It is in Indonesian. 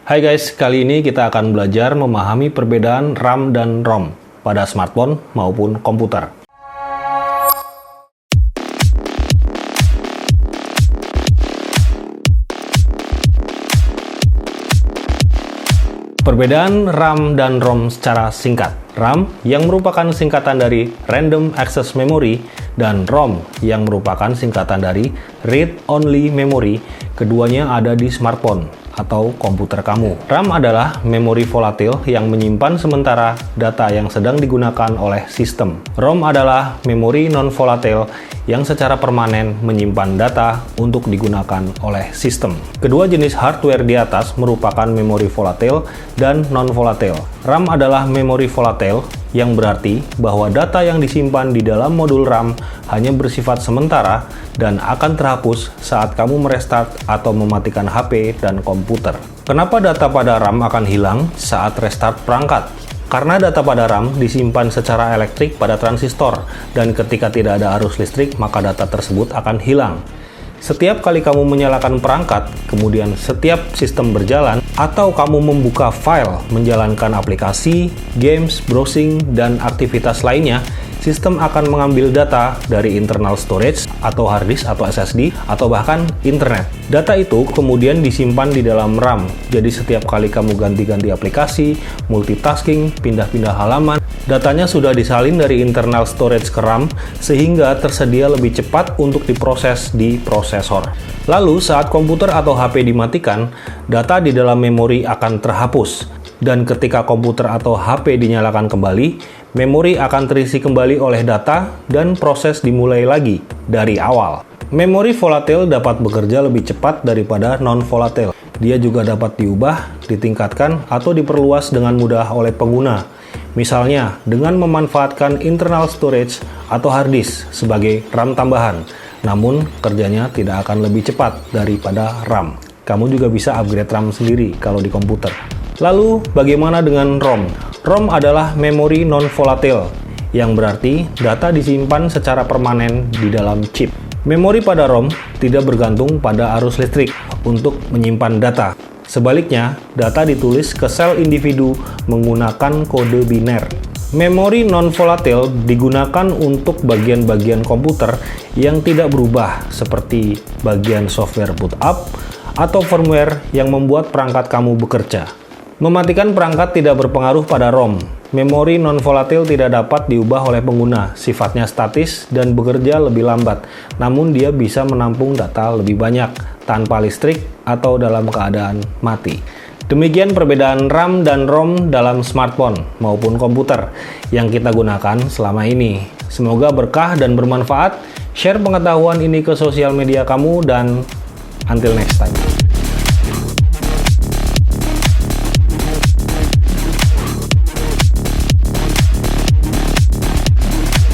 Hai guys, kali ini kita akan belajar memahami perbedaan RAM dan ROM pada smartphone maupun komputer. Perbedaan RAM dan ROM secara singkat. RAM yang merupakan singkatan dari Random Access Memory dan ROM yang merupakan singkatan dari Read Only Memory. Keduanya ada di smartphone atau komputer kamu. RAM adalah memori volatil yang menyimpan sementara data yang sedang digunakan oleh sistem. ROM adalah memori non-volatil yang secara permanen menyimpan data untuk digunakan oleh sistem. Kedua jenis hardware di atas merupakan memori volatil dan non-volatil. RAM adalah memori volatil yang berarti bahwa data yang disimpan di dalam modul RAM hanya bersifat sementara dan akan terhapus saat kamu merestart atau mematikan HP dan komputer. Kenapa data pada RAM akan hilang saat restart perangkat? Karena data pada RAM disimpan secara elektrik pada transistor, dan ketika tidak ada arus listrik, maka data tersebut akan hilang. Setiap kali kamu menyalakan perangkat, kemudian setiap sistem berjalan, atau kamu membuka file, menjalankan aplikasi, games, browsing, dan aktivitas lainnya, sistem akan mengambil data dari internal storage atau hard disk atau SSD atau bahkan internet. Data itu kemudian disimpan di dalam RAM. Jadi setiap kali kamu ganti-ganti aplikasi, multitasking, pindah-pindah halaman, datanya sudah disalin dari internal storage ke RAM sehingga tersedia lebih cepat untuk diproses di prosesor. Lalu saat komputer atau HP dimatikan, data di dalam memori akan terhapus. Dan ketika komputer atau HP dinyalakan kembali, memori akan terisi kembali oleh data dan proses dimulai lagi dari awal. Memori volatil dapat bekerja lebih cepat daripada non-volatil. Dia juga dapat diubah, ditingkatkan, atau diperluas dengan mudah oleh pengguna. Misalnya, dengan memanfaatkan internal storage atau hard disk sebagai RAM tambahan. Namun, kerjanya tidak akan lebih cepat daripada RAM. Kamu juga bisa upgrade RAM sendiri kalau di komputer. Lalu, bagaimana dengan ROM? ROM adalah memori non-volatil, yang berarti data disimpan secara permanen di dalam chip. Memori pada ROM tidak bergantung pada arus listrik untuk menyimpan data. Sebaliknya, data ditulis ke sel individu menggunakan kode biner. Memori non-volatil digunakan untuk bagian-bagian komputer yang tidak berubah, seperti bagian software boot up atau firmware yang membuat perangkat kamu bekerja. Mematikan perangkat tidak berpengaruh pada ROM. Memori non-volatil tidak dapat diubah oleh pengguna, sifatnya statis dan bekerja lebih lambat, namun dia bisa menampung data lebih banyak tanpa listrik atau dalam keadaan mati. Demikian perbedaan RAM dan ROM dalam smartphone maupun komputer yang kita gunakan selama ini. Semoga berkah dan bermanfaat. Share pengetahuan ini ke sosial media kamu dan until next time.